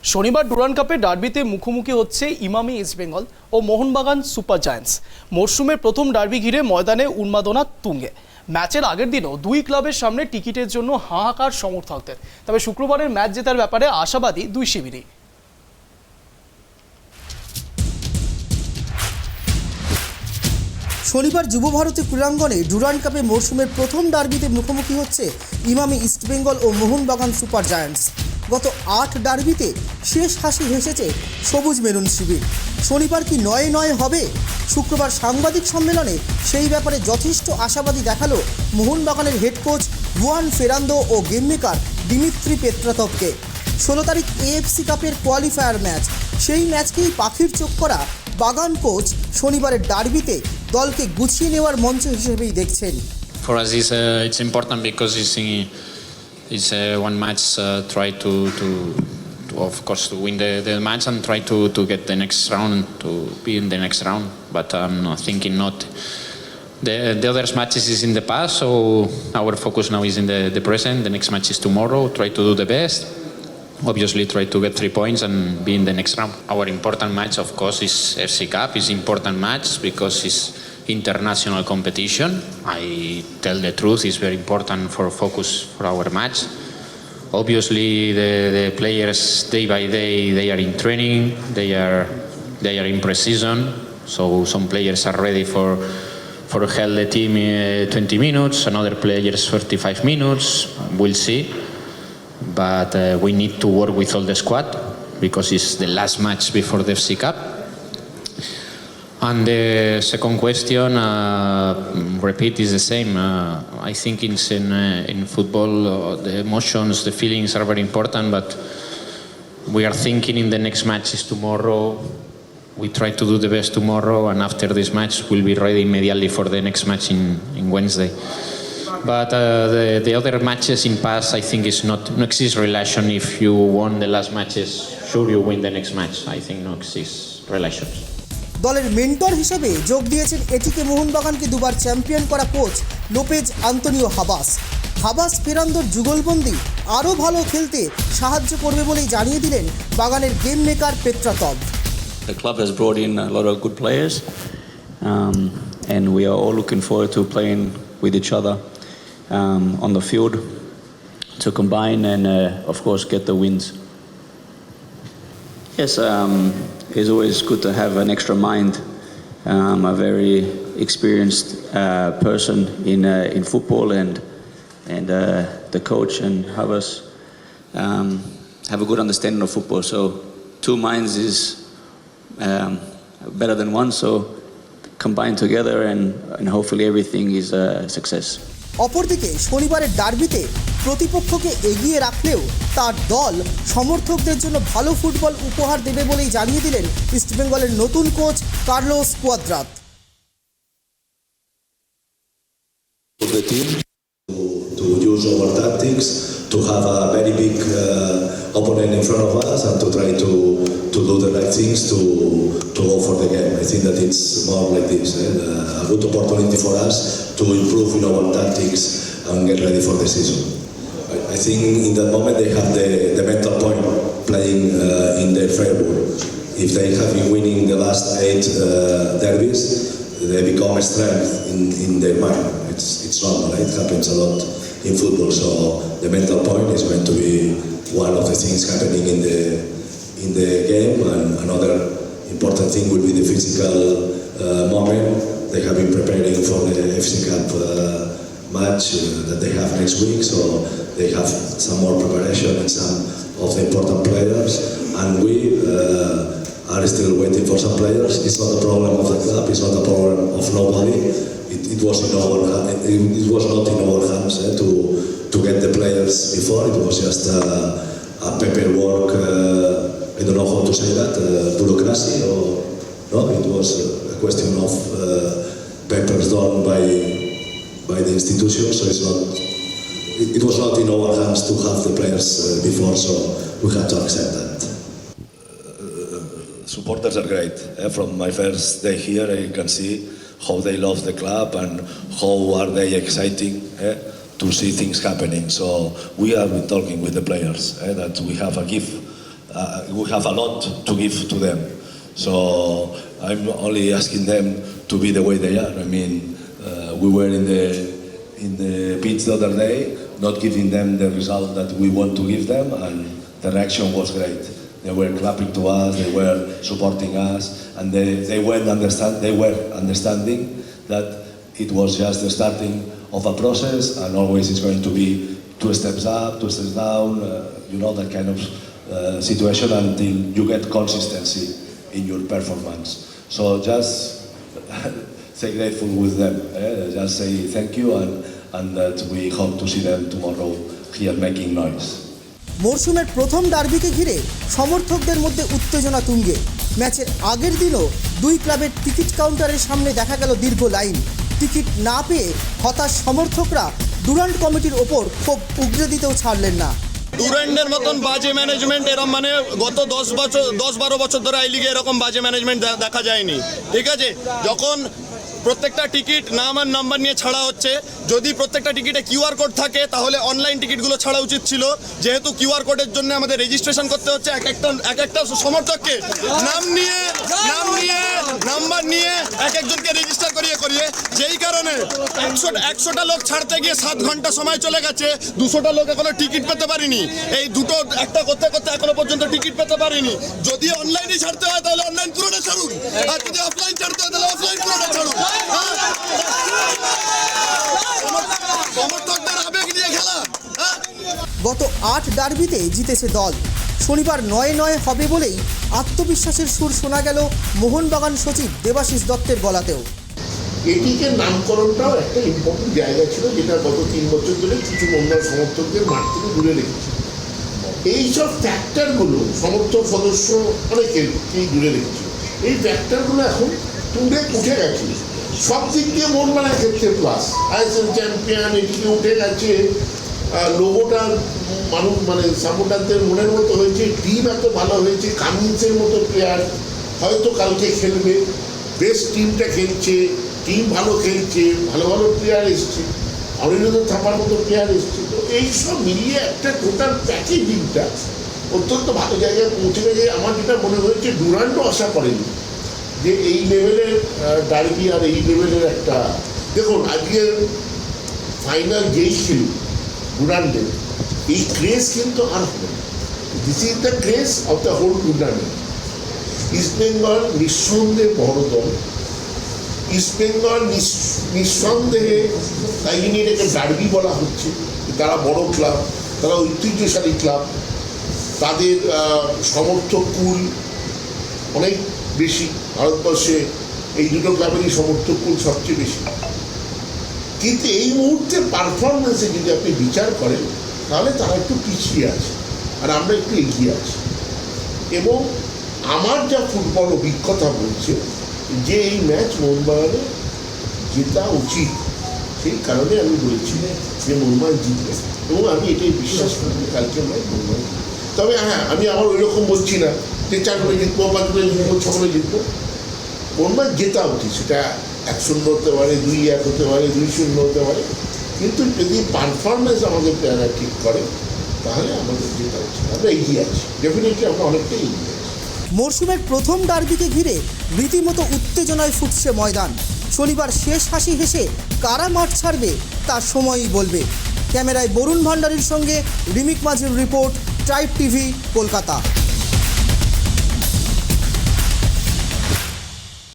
শনিবার ডুরান্ড কাপে ডার্বিতে মুখোমুখি হচ্ছে ইমামি ইস্টবেঙ্গল ও মোহনবাগান সুপার জায়ান্টস। মরশুমের প্রথম ডার্বি ঘিরে ময়দানে উন্মাদনা তুঙ্গে। ম্যাচের আগের দিনও দুই ক্লাবের সামনে টিকিটের জন্য হাহাকার সমর্থকদের। তবে শুক্রবারের ম্যাচ জেতার ব্যাপারে আশাবাদী দুই শিবিরই। শনিবার যুব ভারতী ক্রীড়াঙ্গনে ডুরান্ড কাপে মরশুমের প্রথম ডার্বিতে মুখোমুখি হচ্ছে ইমামি ইস্টবেঙ্গল ও মোহনবাগান সুপার জায়ান্টস। গত 8 ডার্বিতে শেষ হাসি হেসেছে সবুজ মেরুন শিবির। শনিবার কি নয় হবে? শুক্রবার সাংবাদিক সম্মেলনে সেই ব্যাপারে যথেষ্ট আশাবাদী দেখালো মোহনবাগানের হেড কোচ জুয়ান ফেরান্দো ও গেম মেকার দিমিত্রি পেত্রাতভকে। 16 তারিখ এএফসি কাপের কোয়ালিফায়ার ম্যাচ, সেই ম্যাচকেই পাখির চোখ করা বাগান কোচ শনিবারের ডার্বিতে দলকে গুছিয়ে নেওয়ার মঞ্চ হিসেবেই দেখছেন। For us, it's important because it's one match. Try to of course to win the match and try to get the next round, to be in the next round. But I'm thinking not the other matches is in the past. So our focus now is in the present. The next match is tomorrow. Try to do the best. Obviously try to get 3 points and be in the next round. Our important match, of course, is FC Cup. It's important match because it's international competition. I tell the truth, it's very important for focus for our match. Obviously the players day by day they are in training, they are in pre-season, so some players are ready for help the team 20 minutes, another players 45 minutes, we'll see. But we need to work with all the squad because it's the last match before the FC Cup. And the second question, repeat, is the same. I think in football, the emotions, the feelings are very important, but we are thinking in the next match is tomorrow. We try to do the best tomorrow, and after this match, we'll be ready immediately for the next match in Wednesday. But the other matches in past, I think it's no exist relation. If you won the last matches, sure you win the next match. I think no exist relations. দলের mentor হিসেবে যোগ দিয়েছেন ATK মোহনবাগানকে দুবার champion করা coach Lopez Antonio Habas ফেরান্দোর যুগলবন্দি আরও ভালো খেলতে সাহায্য করবে বলেই জানিয়ে দিলেন বাগানের game maker Petratos. The club has brought in a lot of good players, and we are all looking forward to playing with each other on the field to combine and of course get the wins. Yes, it's always good to have an extra mind. A very experienced person in football, and the coach and Havas have a good understanding of football. So 2 minds is better than one. So combine together, and hopefully everything is a success. অপরদিকে শনিবারের ডার্বিতে প্রতিপক্ষকে এগিয়ে রাখলেও তার দল সমর্থকদের জন্য ভালো ফুটবল উপহার দেবে বলেই জানিয়ে দিলেন ইস্টবেঙ্গলের নতুন coach Carlos Cuadrat. The team to use our tactics, to have a very big opponent in front of us, and to try to do the right things to go for the game. I think that it's more like this, a good opportunity for us to improve in our tactics and get ready for the season. I think in that moment they have the mental point playing in their favor. If they have been winning the last 8 derbies, they become a strength in their mind. It's normal, it happens a lot in football, so the mental point is going to be one of the things happening in the game, and another important thing will be the physical moment. They have been preparing for the FC Cup match that they have next week, so they have some more preparation and some of the important players, and we are still waiting for some players. It's not a problem of the club, it's not a problem of nobody. It was not in our hands to get the players before. It was just a paperwork, I don't know how to say that, bureaucracy, or no, it was a question of papers done by the institution, so it was not in our hands to have the players before, so we had to accept that. Supporters are great. From my first day here, I can see how they love the club and how are they exciting to see things happening. So we have been talking with the players that we have a gift we have a lot to give to them. So I'm only asking them to be the way they are. I mean, we were in the pitch the other day, not giving them the result that we want to give them, and the reaction was great. They were clapping to us, they were supporting us, and they were understanding that it was just the starting of a process, and always it's going to be 2 steps up, 2 steps down, that kind of situation until you get consistency in your performance. So just stay grateful with them. Just say thank you, and that we hope to see them tomorrow here making noise. মরশুমের প্রথম ডার্বিকে ঘিরে সমর্থকদের মধ্যে উত্তেজনা তুঙ্গে। ম্যাচের আগের দিনও দুই ক্লাবের টিকিট কাউন্টারের সামনে দেখা গেল দীর্ঘ লাইন। টিকিট না পেয়ে হতাশ সমর্থকরা ডুরান্ট কমিটির ওপর ক্ষোভ উগরে দিতেও ছাড়লেন না। ডুরান্টের মতন বাজে ম্যানেজমেন্ট এরকম মানে গত 10-12 বছর ধরে এই লিগে এরকম বাজে ম্যানেজমেন্ট দেখা যায়নি। ঠিক আছে, যখন প্রত্যেকটা টিকিট নাম আর নাম্বার নিয়ে ছাড়া হচ্ছে, যদি প্রত্যেকটা টিকিটে কিউআর কোড থাকে তাহলে অনলাইন টিকিটগুলো ছাড়া উচিত ছিল। যেহেতু কিউআর কোডের জন্য আমাদের রেজিস্ট্রেশন করতে হচ্ছে এক একটা সমর্থককে নাম নিয়ে নাম্বার নিয়ে একজনকে রেজিস্টার করিয়ে যেই কারণে 100টা লোক ছাড়তে গিয়ে 7 ঘন্টা সময় চলে গেছে, 200টা লোক এখনো টিকিট পেতে পারিনি। এই দুটো একটা করতে এখনো পর্যন্ত টিকিট পেতে পারিনি। যদি অনলাইনে ছাড়তে হয় তাহলে অনলাইন পুরোটা ছাড়ুন, আর যদি অফলাইন ছাড়তে হয় তাহলে অফলাইন পুরোটা ছাড়ুন। সমর্থকদের আবেগ নিয়ে খেলা। গত 8 ডার্বিতে জিতেছে দল। শনিবার 9-9 হবে বলেই আত্মবিশ্বাসের সুর শোনা গেল মোহনবাগান সচিব দেবাশিস দত্তের গলাতেও। এটিকে নামকরণটাও একটা ইম্পর্টেন্ট জায়গা ছিল, যেটা গত 3 বছর ধরে কিছু মোহনবাগান সমর্থকদের মাঠ থেকে দূরে রেখেছে। এইসব ফ্যাক্টরগুলো সমর্থক সদস্য অনেকেই দূরে রেখেছিল। এই ফ্যাক্টরগুলো এখন তুলে উঠে গেছে সব দিক দিয়ে। মোহনবাগানের ক্ষেত্রে প্লাস আইএসএল চ্যাম্পিয়ন এটিকে উঠে গেছে, লোগোটা মানুষ মানে সাপোর্টারদের মনের মতো হয়েছে, টিম এত ভালো হয়েছে, কামিন্সের মতো প্লেয়ার হয়তো কালকে খেলবে, বেস্ট টিমটা খেলছে, টিম ভালো খেলছে, ভালো ভালো প্লেয়ার এসছে, অরিন্দম থাপার মতো প্লেয়ার এসছে। তো এইসব মিলিয়ে একটা টোটাল প্যাকেজিংটা অত্যন্ত ভালো জায়গায় পৌঁছে গেছে। আমার যেটা মনে হয়েছে ডুরান্টও আশা করেনি যে এই লেভেলের ডার্বি আর এই লেভেলের একটা, দেখুন আজকের ফাইনাল যেই ছিল ডুরান্টের, এই ক্রেজ কিন্তু আর হবে না। This is the craze of the whole tournament. East Bengal নিঃসন্দেহে বড় দল, ইস্টবেঙ্গল নিঃসন্দেহে, তাই জন্য এটাকে ডার্বি বলা হচ্ছে। তারা বড় ক্লাব, তারা ঐতিহ্যশালী ক্লাব, তাদের সমর্থক কুল অনেক বেশি। ভারতবর্ষে এই দুটো ক্লাবেরই সমর্থক কুল সবচেয়ে বেশি। কিন্তু এই মুহূর্তে পারফরমেন্সে যদি আপনি বিচার করেন তাহলে তারা একটু পিছিয়ে আছে আর আমরা একটু এগিয়ে আছি। এবং আমার যা ফুটবল অভিজ্ঞতা বলছে যে এই ম্যাচ মোহনবাগানের জেতা উচিত, সেই কারণে আমি বলছি যে মোহনবাগান জিতবে, এবং আমি এটাই বিশ্বাস করি কালকে ম্যাচ মোহনবাগান। তবে হ্যাঁ, আমি আবার ওই রকম বলছি না যে 4 গোলে জিতবো, 5 গোলে জিতবো, 6 গোলে জিতবো। মোহনবাগান জেতা উচিত, সেটা 1-0 হতে পারে, 2-1 হতে পারে, 2-0 হতে পারে, কিন্তু যদি পারফরমেন্স আমাদের প্লেয়াররা ঠিক করে তাহলে আমাদের জেতা উচিত। আমরা এগিয়ে আছি, ডেফিনেটলি আমরা অনেকটাই এগিয়ে আছি। মরশুমের প্রথম ডার্বিকে ঘিরে রীতিমতো উত্তেজনায় ফুটছে ময়দান। শনিবার শেষ হাসি হেসে কারা মাঠ ছাড়বে তা সময়ই বলবে। ক্যামেরায় বরুণ ভান্ডারীর সঙ্গে রিমিক মাঝির রিপোর্ট, ট্রাইব টিভি, কলকাতা।